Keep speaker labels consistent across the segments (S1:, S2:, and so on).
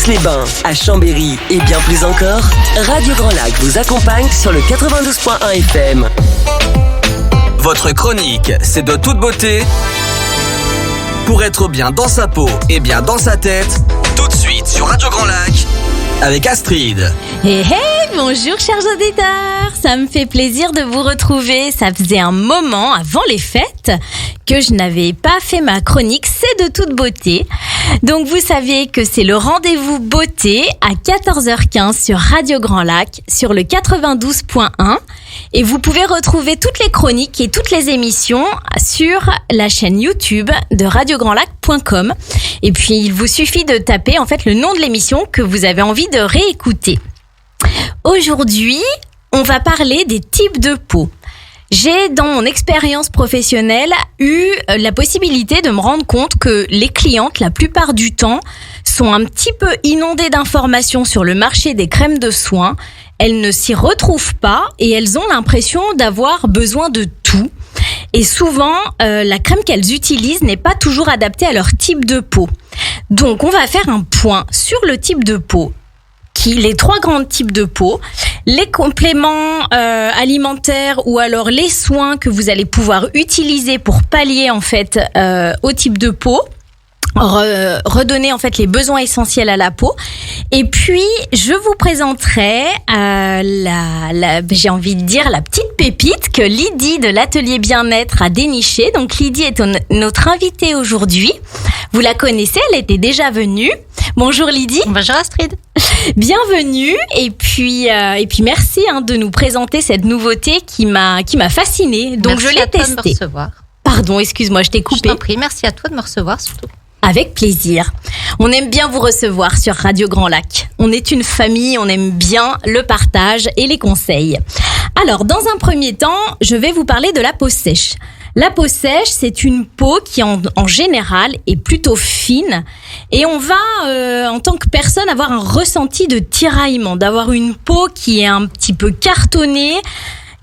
S1: Aix-les-Bains, à Chambéry et bien plus encore, Radio Grand Lac vous accompagne sur le 92.1 FM.
S2: Votre chronique, c'est de toute beauté. Pour être bien dans sa peau et bien dans sa tête, tout de suite sur Radio Grand Lac, avec Astrid.
S3: Hey, bonjour chers auditeurs, ça me fait plaisir de vous retrouver. Ça faisait un moment avant les fêtes que je n'avais pas fait ma chronique, c'est de toute beauté. Donc vous savez que c'est le rendez-vous beauté à 14h15 sur Radio Grand Lac, sur le 92.1. Et vous pouvez retrouver toutes les chroniques et toutes les émissions sur la chaîne YouTube de radiograndlac.com. Et puis il vous suffit de taper en fait le nom de l'émission que vous avez envie de réécouter. Aujourd'hui, on va parler des types de peau. J'ai, dans mon expérience professionnelle, eu la possibilité de me rendre compte que les clientes, la plupart du temps, sont un petit peu inondées d'informations sur le marché des crèmes de soins. Elles ne s'y retrouvent pas et elles ont l'impression d'avoir besoin de tout. Et souvent, la crème qu'elles utilisent n'est pas toujours adaptée à leur type de peau. Donc, on va faire un point sur le type de peau. Les trois grands types de peau, les compléments alimentaires ou alors les soins que vous allez pouvoir utiliser pour pallier en fait au type de peau, redonner en fait les besoins essentiels à la peau. Et puis je vous présenterai j'ai envie de dire la petite pépite que Lydie de l'atelier bien-être a dénichée. Donc Lydie est notre invitée aujourd'hui. Vous la connaissez, elle était déjà venue. Bonjour Lydie.
S4: Bonjour Astrid.
S3: Bienvenue et puis merci de nous présenter cette nouveauté qui m'a fascinée. Donc
S4: merci
S3: je l'ai testée.
S4: Merci à toi de me recevoir.
S3: Pardon, excuse-moi, je t'ai coupé.
S4: Je t'en prie, merci à toi de me recevoir surtout.
S3: Avec plaisir. On aime bien vous recevoir sur Radio Grand Lac. On est une famille, on aime bien le partage et les conseils. Alors, dans un premier temps, je vais vous parler de la peau sèche. La peau sèche, c'est une peau qui, en général, est plutôt fine. Et on va, en tant que personne, avoir un ressenti de tiraillement, d'avoir une peau qui est un petit peu cartonnée,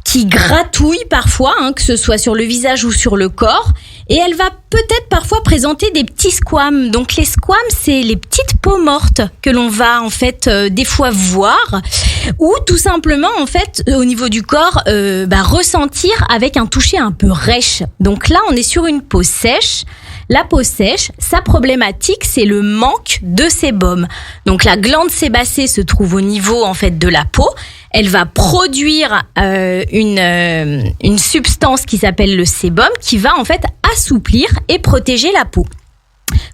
S3: qui gratouille parfois, que ce soit sur le visage ou sur le corps. Et elle va peut-être parfois présenter des petits squames. Donc les squames, c'est les petites peaux mortes que l'on va en fait des fois voir, ou tout simplement en fait au niveau du corps ressentir avec un toucher un peu rêche. Donc là, on est sur une peau sèche. La peau sèche, sa problématique, c'est le manque de sébum. Donc la glande sébacée se trouve au niveau en fait de la peau. Elle va produire une substance qui s'appelle le sébum qui va en fait assouplir et protéger la peau.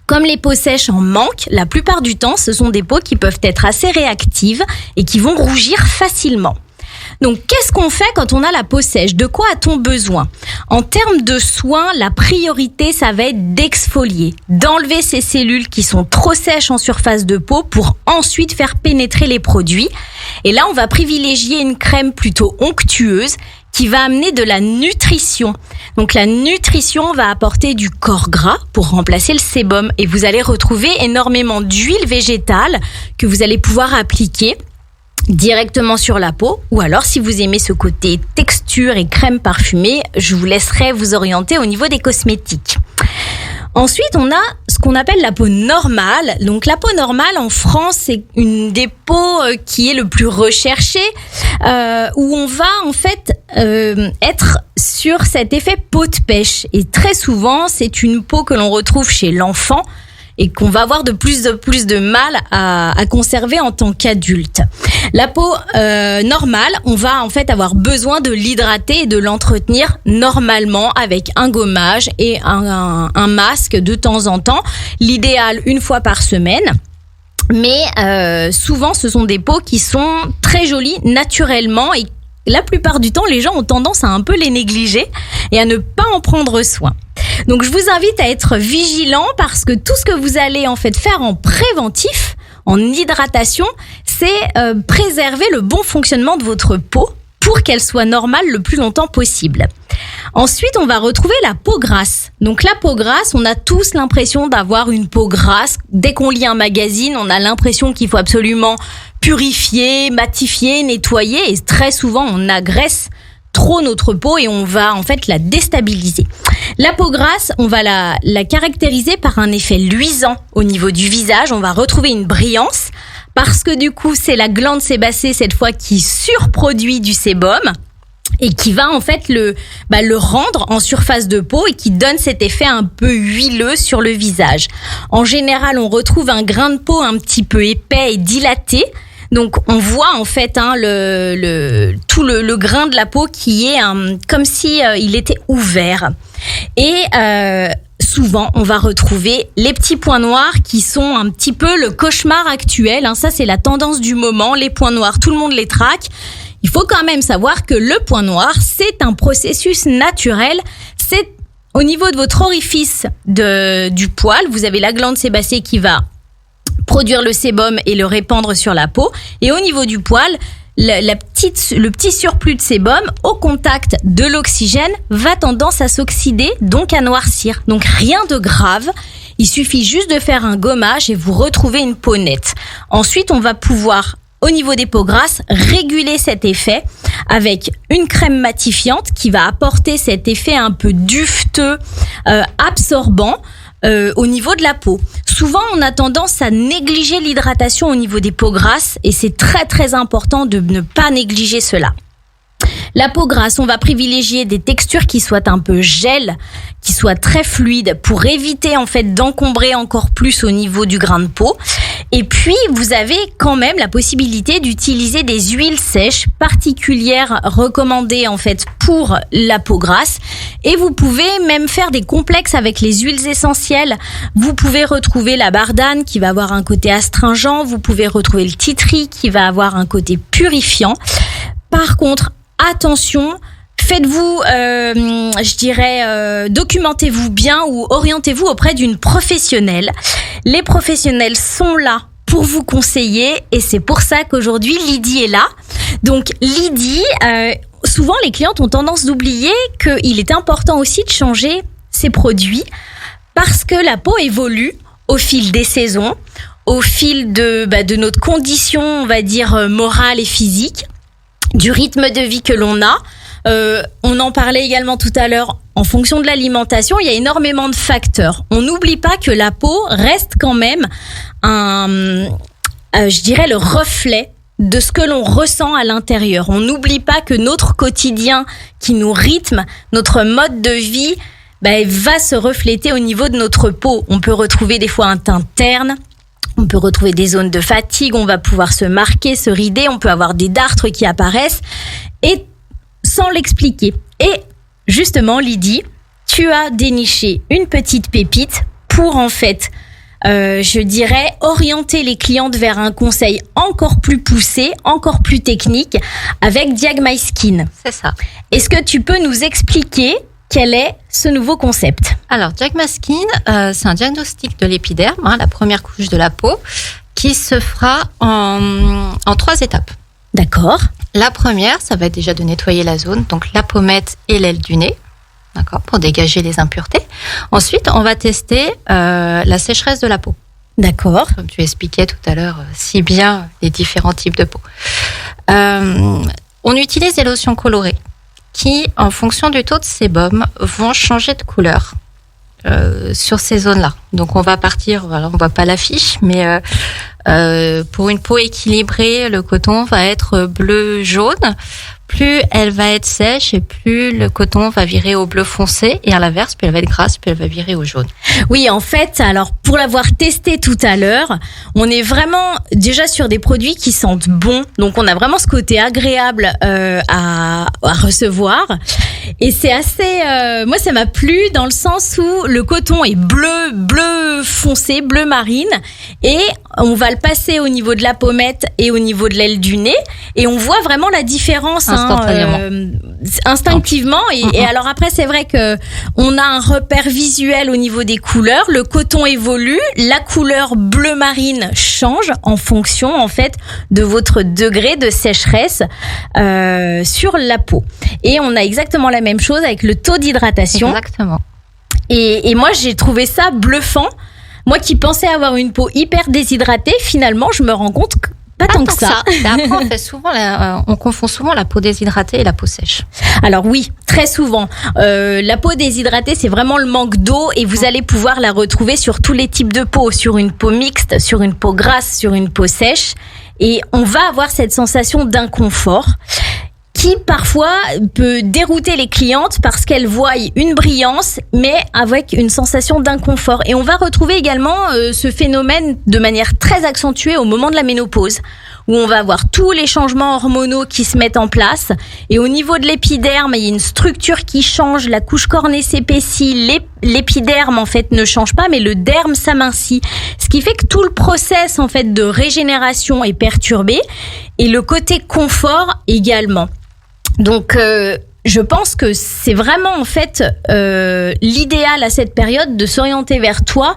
S3: Comme les peaux sèches en manquent, la plupart du temps, ce sont des peaux qui peuvent être assez réactives et qui vont rougir facilement. Donc, qu'est-ce qu'on fait quand on a la peau sèche ? De quoi a-t-on besoin ? En termes de soins, la priorité, ça va être d'exfolier, d'enlever ces cellules qui sont trop sèches en surface de peau pour ensuite faire pénétrer les produits. Et là, on va privilégier une crème plutôt onctueuse qui va amener de la nutrition. Donc, la nutrition va apporter du corps gras pour remplacer le sébum. Et vous allez retrouver énormément d'huile végétale que vous allez pouvoir appliquer directement sur la peau, ou alors si vous aimez ce côté texture et crème parfumée, je vous laisserai vous orienter au niveau des cosmétiques. Ensuite, on a ce qu'on appelle la peau normale. Donc la peau normale en France, c'est une des peaux qui est le plus recherchée, où on va en fait être sur cet effet peau de pêche. Et très souvent, c'est une peau que l'on retrouve chez l'enfant et qu'on va avoir de plus de mal à conserver en tant qu'adulte. La peau normale, on va en fait avoir besoin de l'hydrater et de l'entretenir normalement avec un gommage et un masque de temps en temps. L'idéal, une fois par semaine. Mais souvent, ce sont des peaux qui sont très jolies naturellement et la plupart du temps, les gens ont tendance à un peu les négliger et à ne pas en prendre soin. Donc, je vous invite à être vigilant parce que tout ce que vous allez en fait faire en préventif, en hydratation, c'est préserver le bon fonctionnement de votre peau pour qu'elle soit normale le plus longtemps possible. Ensuite, on va retrouver la peau grasse. Donc la peau grasse, on a tous l'impression d'avoir une peau grasse. Dès qu'on lit un magazine, on a l'impression qu'il faut absolument purifier, matifier, nettoyer. Et très souvent, on agresse trop notre peau et on va en fait la déstabiliser. La peau grasse, on va la caractériser par un effet luisant au niveau du visage. On va retrouver une brillance parce que du coup, c'est la glande sébacée cette fois qui surproduit du sébum et qui va en fait le rendre en surface de peau et qui donne cet effet un peu huileux sur le visage. En général, on retrouve un grain de peau un petit peu épais et dilaté. Donc on voit en fait tout le grain de la peau qui est comme si il était ouvert. Et souvent, on va retrouver les petits points noirs qui sont un petit peu le cauchemar actuel. Ça, c'est la tendance du moment. Les points noirs, tout le monde les traque. Il faut quand même savoir que le point noir, c'est un processus naturel. C'est au niveau de votre orifice du poil. Vous avez la glande sébacée qui va produire le sébum et le répandre sur la peau. Et au niveau du poil, le petit surplus de sébum au contact de l'oxygène va tendance à s'oxyder, donc à noircir. Donc rien de grave, il suffit juste de faire un gommage et vous retrouvez une peau nette. Ensuite, on va pouvoir, au niveau des peaux grasses, réguler cet effet avec une crème matifiante qui va apporter cet effet un peu dufteux, absorbant, au niveau de la peau. Souvent, on a tendance à négliger l'hydratation au niveau des peaux grasses et c'est très très important de ne pas négliger cela. La peau grasse, on va privilégier des textures qui soient un peu gel, qui soient très fluides pour éviter en fait d'encombrer encore plus au niveau du grain de peau. Et puis, vous avez quand même la possibilité d'utiliser des huiles sèches particulières recommandées en fait pour la peau grasse. Et vous pouvez même faire des complexes avec les huiles essentielles. Vous pouvez retrouver la bardane qui va avoir un côté astringent. Vous pouvez retrouver le tea tree qui va avoir un côté purifiant. Par contre, attention, faites-vous, documentez-vous bien ou orientez-vous auprès d'une professionnelle. Les professionnels sont là pour vous conseiller et c'est pour ça qu'aujourd'hui Lydie est là. Donc Lydie, souvent les clientes ont tendance d'oublier qu'il est important aussi de changer ses produits parce que la peau évolue au fil des saisons, au fil de notre condition, on va dire, morale et physique, du rythme de vie que l'on a. On en parlait également tout à l'heure, en fonction de l'alimentation, il y a énormément de facteurs. On n'oublie pas que la peau reste quand même le reflet de ce que l'on ressent à l'intérieur. On n'oublie pas que notre quotidien qui nous rythme, notre mode de vie, va se refléter au niveau de notre peau. On peut retrouver des fois un teint terne, on peut retrouver des zones de fatigue, on va pouvoir se marquer, se rider, on peut avoir des dartres qui apparaissent et sans l'expliquer. Et justement, Lydie, tu as déniché une petite pépite pour en fait, orienter les clientes vers un conseil encore plus poussé, encore plus technique avec Diag My Skin.
S4: C'est ça.
S3: Est-ce que tu peux nous expliquer quel est ce nouveau concept ?
S4: Alors, Diag My Skin, c'est un diagnostic de l'épiderme, la première couche de la peau, qui se fera en 3 étapes.
S3: D'accord.
S4: La première, ça va être déjà de nettoyer la zone, donc la pommette et l'aile du nez, d'accord, pour dégager les impuretés. Ensuite, on va tester la sécheresse de la peau.
S3: D'accord.
S4: Comme tu expliquais tout à l'heure si bien les différents types de peau. On utilise des lotions colorées qui, en fonction du taux de sébum, vont changer de couleur sur ces zones-là. Donc, on va partir, on voit pas l'affiche, mais pour une peau équilibrée, le coton va être bleu-jaune. Plus elle va être sèche et plus le coton va virer au bleu foncé. Et à l'inverse, plus elle va être grasse, plus elle va virer au jaune.
S3: Oui, en fait, alors pour l'avoir testé tout à l'heure, on est vraiment déjà sur des produits qui sentent bon. Donc on a vraiment ce côté agréable à recevoir. Et c'est assez... moi, ça m'a plu dans le sens où le coton est bleu foncé, bleu marine. Et on va le passer au niveau de la pommette et au niveau de l'aile du nez. Et on voit vraiment la différence instinctivement. Et alors après, c'est vrai que on a un repère visuel au niveau des couleurs. Le coton évolue, la couleur bleu marine change en fonction en fait de votre degré de sécheresse sur la peau. Et on a exactement la même chose avec le taux d'hydratation.
S4: Exactement.
S3: Et moi, j'ai trouvé ça bluffant. Moi qui pensais avoir une peau hyper déshydratée, finalement, je me rends compte que pas tant que ça.
S4: Et après, on confond souvent la peau déshydratée et la peau sèche.
S3: Alors oui, très souvent. La peau déshydratée, c'est vraiment le manque d'eau et vous allez pouvoir la retrouver sur tous les types de peau, sur une peau mixte, sur une peau grasse, sur une peau sèche. Et on va avoir cette sensation d'inconfort qui parfois peut dérouter les clientes parce qu'elles voient une brillance mais avec une sensation d'inconfort. Et on va retrouver également ce phénomène de manière très accentuée au moment de la ménopause, où on va avoir tous les changements hormonaux qui se mettent en place. Et au niveau de l'épiderme, il y a une structure qui change, la couche cornée s'épaissit, l'épiderme en fait ne change pas, mais le derme s'amincit. Ce qui fait que tout le process en fait de régénération est perturbé et le côté confort également. Donc, je pense que c'est vraiment en fait l'idéal à cette période de s'orienter vers toi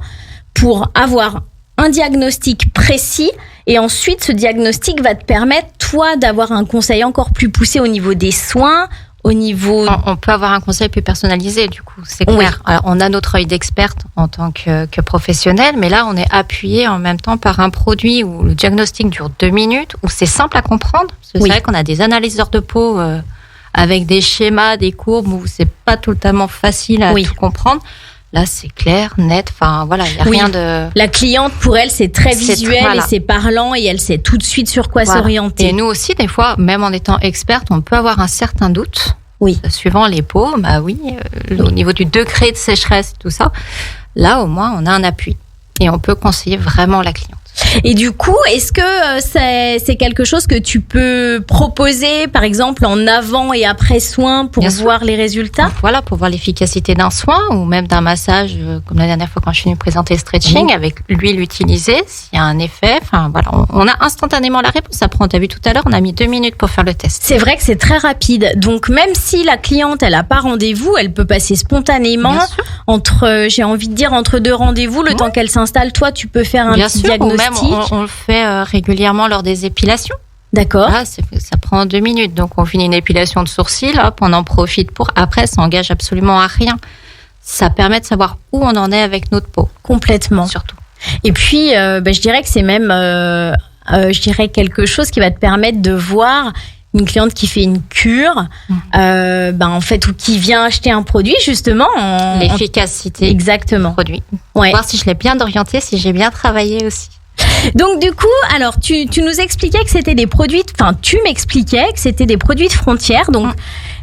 S3: pour avoir un diagnostic précis et ensuite ce diagnostic va te permettre toi d'avoir un conseil encore plus poussé au niveau des soins, au niveau...
S4: On peut avoir un conseil plus personnalisé du coup, c'est clair. Oui. Alors, on a notre œil d'experte en tant que professionnel, mais là on est appuyé en même temps par un produit où le diagnostic dure 2 minutes, où c'est simple à comprendre. Parce que c'est vrai qu'on a des analyseurs de peau avec des schémas, des courbes où c'est pas totalement facile à tout comprendre. Là, c'est clair, net, enfin voilà, il n'y a rien de...
S3: La cliente, pour elle, c'est très visuel et c'est parlant et elle sait tout de suite sur quoi s'orienter.
S4: Et nous aussi, des fois, même en étant experte, on peut avoir un certain doute.
S3: Oui.
S4: Suivant les peaux, au niveau du degré de sécheresse, tout ça, là, au moins, on a un appui et on peut conseiller vraiment la cliente.
S3: Et du coup, est-ce que c'est quelque chose que tu peux proposer, par exemple, en avant et après soin pour voir les résultats ?
S4: Voilà, pour voir l'efficacité d'un soin ou même d'un massage, comme la dernière fois quand je suis venue présenter stretching, avec l'huile utilisée, s'il y a un effet. Enfin, voilà, on a instantanément la réponse. Après, on t'a vu tout à l'heure, on a mis 2 minutes pour faire le test.
S3: C'est vrai que c'est très rapide. Donc, même si la cliente, elle n'a pas rendez-vous, elle peut passer spontanément entre 2 rendez-vous, le temps qu'elle s'installe. Toi, tu peux faire un petit diagnostic.
S4: On le fait régulièrement lors des épilations.
S3: D'accord.
S4: Ah, ça prend 2 minutes. Donc, on finit une épilation de sourcils, hop, on en profite pour. Après, ça engage absolument à rien. Ça permet de savoir où on en est avec notre peau.
S3: Complètement.
S4: Surtout.
S3: Et puis, je dirais que c'est même quelque chose qui va te permettre de voir une cliente qui fait une cure, en fait, ou qui vient acheter un produit, justement.
S4: L'efficacité.
S3: Exactement.
S4: Du produit. Ouais. Voir si je l'ai bien orienté, si j'ai bien travaillé aussi.
S3: Donc du coup, alors tu nous expliquais que c'était des produits, tu m'expliquais que c'était des produits de frontière. Donc,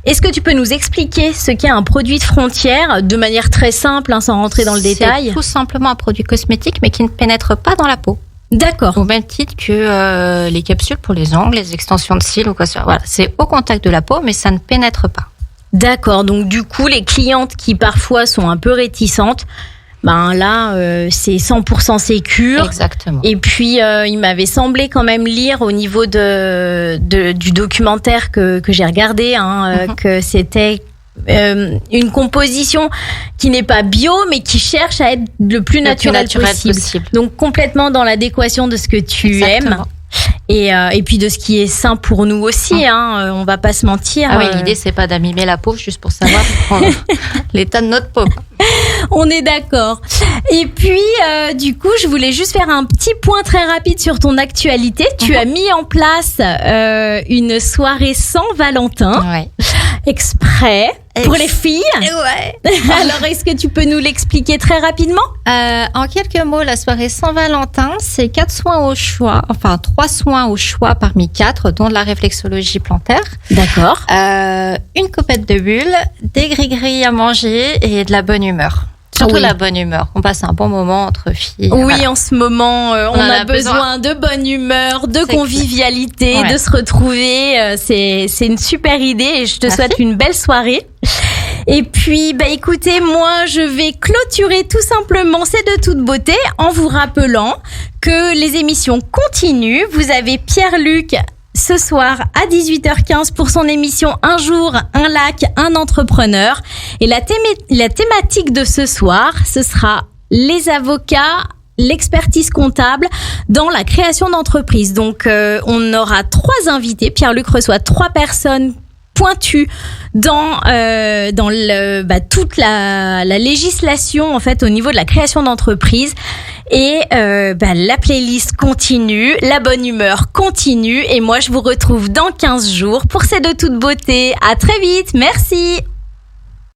S3: est-ce que tu peux nous expliquer ce qu'est un produit de frontière de manière très simple, sans rentrer dans le détail ?
S4: C'est tout simplement un produit cosmétique, mais qui ne pénètre pas dans la peau.
S3: D'accord.
S4: Au même titre que les capsules pour les ongles, les extensions de cils ou quoi que ce soit. Voilà, c'est au contact de la peau, mais ça ne pénètre pas.
S3: D'accord. Donc du coup, les clientes qui parfois sont un peu réticentes, c'est 100% sécure.
S4: Exactement.
S3: Et puis, il m'avait semblé quand même lire au niveau du documentaire que j'ai regardé, que c'était une composition qui n'est pas bio, mais qui cherche à être le plus naturel possible. Donc, complètement dans l'adéquation de ce que tu aimes. Et puis de ce qui est sain pour nous aussi, on va pas se mentir.
S4: Ah oui, l'idée c'est pas d'abîmer la peau juste pour savoir l'état de notre peau.
S3: On est d'accord. Et puis, du coup, je voulais juste faire un petit point très rapide sur ton actualité. Tu as mis en place une soirée sans Valentin, exprès pour les filles.
S4: Ouais.
S3: Alors, est-ce que tu peux nous l'expliquer très rapidement ?
S4: En quelques mots, la soirée Saint-Valentin, c'est 4 soins au choix, 3 soins au choix parmi 4, dont de la réflexologie plantaire.
S3: D'accord.
S4: Une copette de bulles, des gris-gris à manger et de la bonne humeur. Surtout la bonne humeur. On passe un bon moment entre filles.
S3: Oui, voilà. En ce moment, on a besoin de bonne humeur, de convivialité, de se retrouver. C'est une super idée et je te souhaite une belle soirée. Et puis, écoutez, moi, je vais clôturer tout simplement C'est de toute beauté en vous rappelant que les émissions continuent. Vous avez Pierre-Luc ce soir à 18h15 pour son émission Un jour, un lac, un entrepreneur. Et la thématique de ce soir, ce sera les avocats, l'expertise comptable dans la création d'entreprise. Donc, on aura 3 invités. Pierre-Luc reçoit 3 personnes pointu dans toute la législation en fait au niveau de la création d'entreprise. Et la playlist continue, la bonne humeur continue, et moi je vous retrouve dans 15 jours pour C'est de toute beauté. À très vite, merci.